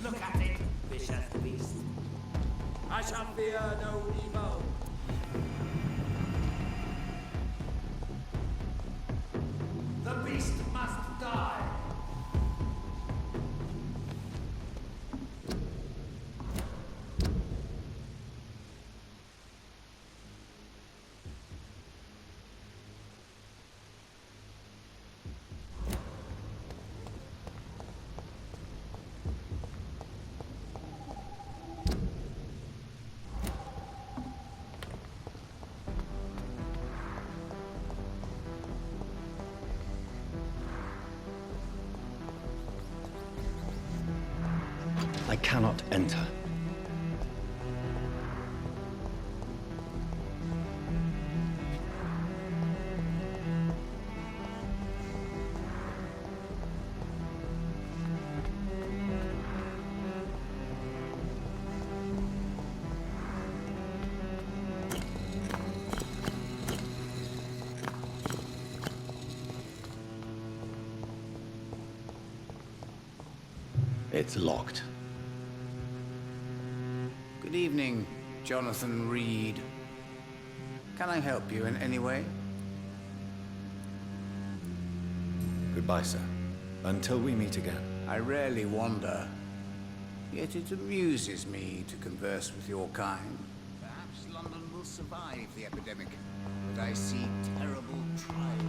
Look at it, vicious beast. I shall fear no evil. The beast must die. I cannot enter. It's locked. Good evening, Jonathan Reed. Can I help you in any way? Goodbye, sir. Until we meet again. I rarely wander, yet it amuses me to converse with your kind. Perhaps London will survive the epidemic, but I see terrible trials.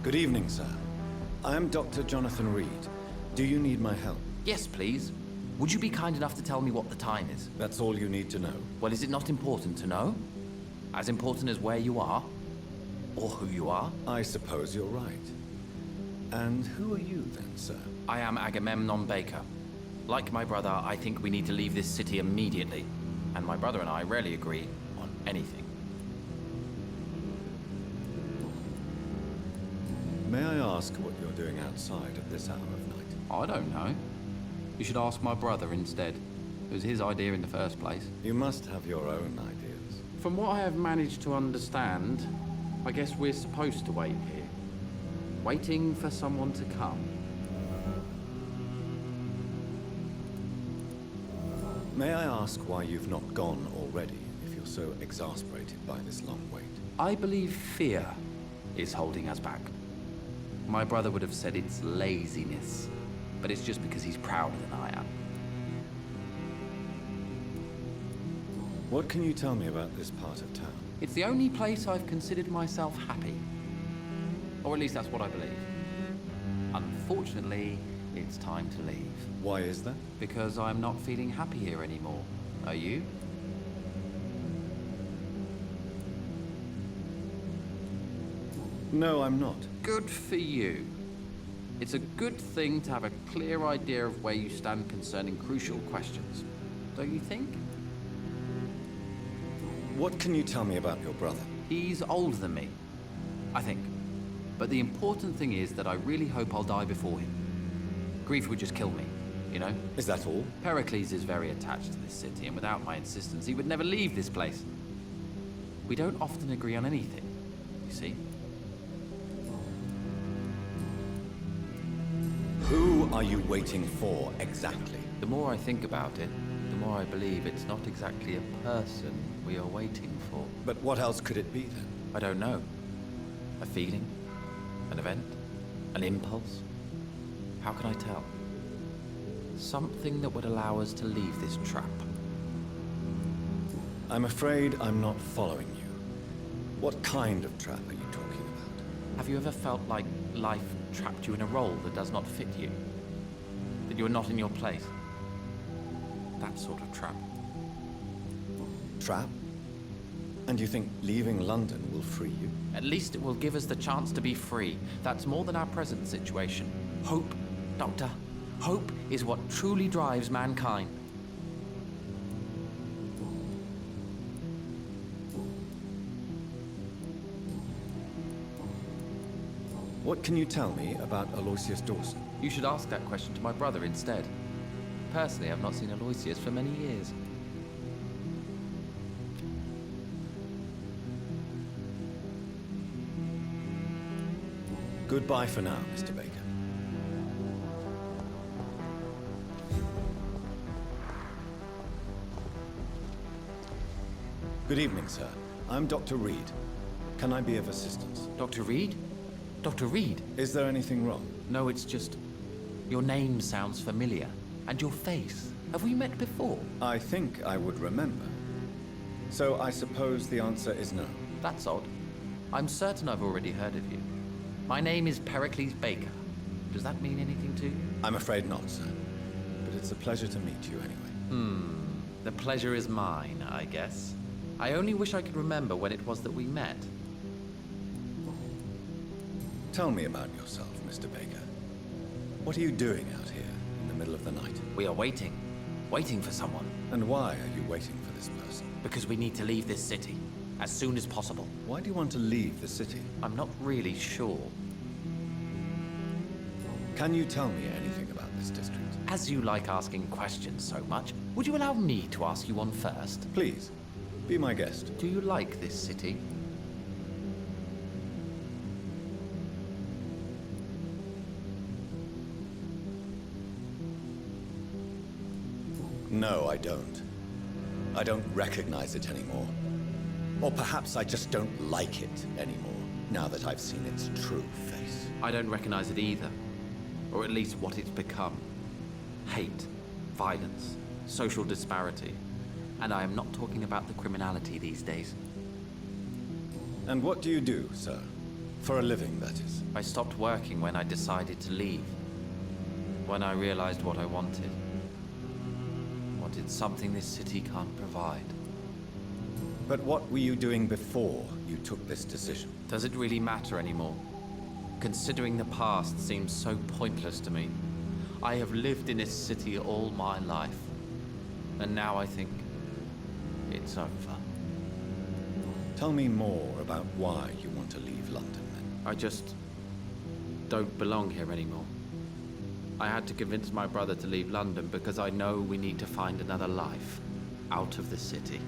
Good evening, sir. I am Dr. Jonathan Reed. Do you need my help? Yes, please. Would you be kind enough to tell me what the time is? That's all you need to know. Well, is it not important to know? As important as where you are? Or who you are? I suppose you're right. And who are you then, sir? I am Agamemnon Baker. Like my brother, I think we need to leave this city immediately. And my brother and I rarely agree on anything. May I ask what you're doing outside at this hour of night? I don't know. You should ask my brother instead. It was his idea in the first place. You must have your own ideas. From what I have managed to understand, I guess we're supposed to wait here. Waiting for someone to come. May I ask why you've not gone already, if you're so exasperated by this long wait? I believe fear is holding us back. My brother would have said it's laziness, but it's just because he's prouder than I am. What can you tell me about this part of town? It's the only place I've considered myself happy. Or at least that's what I believe. Unfortunately, it's time to leave. Why is that? Because I'm not feeling happy here anymore. Are you? No, I'm not. Good for you. It's a good thing to have a clear idea of where you stand concerning crucial questions, don't you think? What can you tell me about your brother? He's older than me, I think. But the important thing is that I really hope I'll die before him. Grief would just kill me, you know? Is that all? Pericles is very attached to this city, and without my insistence, he would never leave this place. We don't often agree on anything, you see? Who are you waiting for, exactly? The more I think about it, the more I believe it's not exactly a person we are waiting for. But what else could it be, then? I don't know. A feeling? An event? An impulse? How can I tell? Something that would allow us to leave this trap. I'm afraid I'm not following you. What kind of trap are you talking about? Have you ever felt like life trapped you in a role that does not fit you? That you are not in your place? that sort of trap. Trap? And you think leaving London will free you? At least it will give us the chance to be free. That's more than our present situation. Hope, Doctor. Hope is what truly drives mankind. What can you tell me about Aloysius Dawson? You should ask that question to my brother instead. Personally, I've not seen Aloysius for many years. Goodbye for now, Mr. Baker. Good evening, sir. I'm Dr. Reed. Can I be of assistance? Dr. Reed? Dr. Reed? Is there anything wrong? No, it's just... your name sounds familiar. And your face. Have we met before? I think I would remember. So I suppose the answer is no. That's odd. I'm certain I've already heard of you. My name is Pericles Baker. Does that mean anything to you? I'm afraid not, sir. But it's a pleasure to meet you anyway. The pleasure is mine, I guess. I only wish I could remember when it was that we met. Tell me about yourself, Mr. Baker. What are you doing out here in the middle of the night? We are waiting. Waiting for someone. And why are you waiting for this person? Because we need to leave this city. As soon as possible. Why do you want to leave the city? I'm not really sure. Can you tell me anything about this district? As you like asking questions so much, would you allow me to ask you one first? Please, be my guest. Do you like this city? No, I don't. I don't recognize it anymore. Or perhaps I just don't like it anymore, now that I've seen its true face. I don't recognize it either. Or at least what it's become. Hate, violence, social disparity. And I am not talking about the criminality these days. And what do you do, sir? For a living, that is. I stopped working when I decided to leave. When I realized what I wanted. Wanted something this city can't provide. But what were you doing before you took this decision? Does it really matter anymore? Considering the past seems so pointless to me. I have lived in this city all my life. And now I think it's over. Tell me more about why you want to leave London, then. I just don't belong here anymore. I had to convince my brother to leave London because I know we need to find another life out of the city.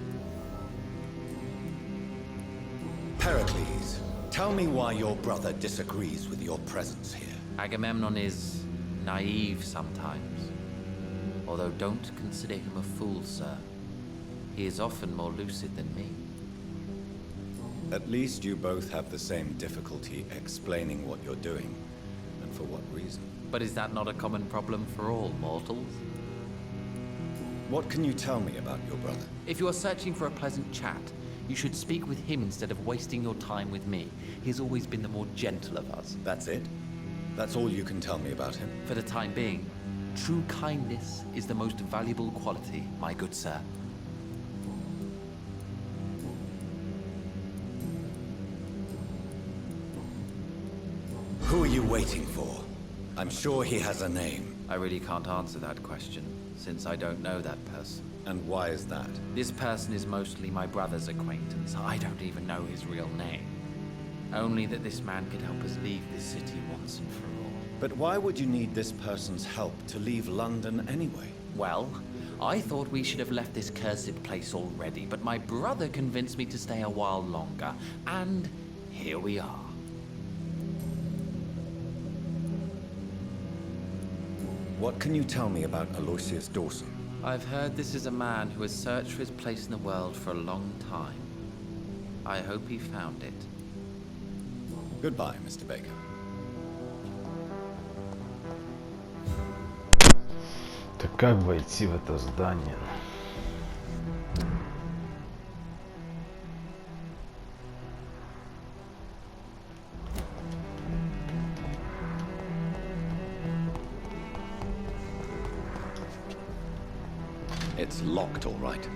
Pericles, tell me why your brother disagrees with your presence here. Agamemnon is naive sometimes. Although don't consider him a fool, sir. He is often more lucid than me. At least you both have the same difficulty explaining what you're doing, and for what reason. But is that not a common problem for all mortals? What can you tell me about your brother? If you are searching for a pleasant chat, you should speak with him instead of wasting your time with me. He has always been the more gentle of us. That's it? That's all you can tell me about him? For the time being, true kindness is the most valuable quality, my good sir. Who are you waiting for? I'm sure he has a name. I really can't answer that question, since I don't know that person. And why is that? This person is mostly my brother's acquaintance. I don't even know his real name. Only that this man could help us leave this city once and for all. But why would you need this person's help to leave London anyway? Well, I thought we should have left this cursed place already, but my brother convinced me to stay a while longer, and here we are. What can you tell me about Aloysius Dawson? I've heard this is a man who has searched for his place in the world for a long time. I hope he found it. Goodbye, Mr. Baker. Так как войти в это здание? It's locked, all right.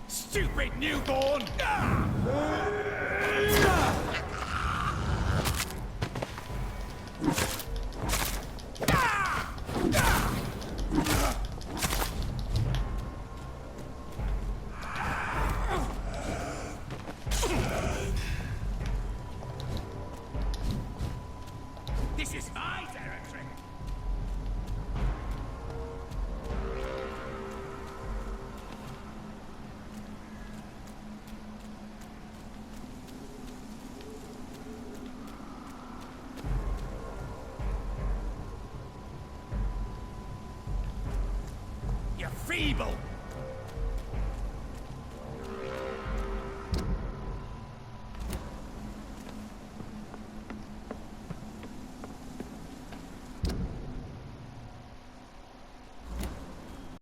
Stupid newborn! This is my territory! You feeble,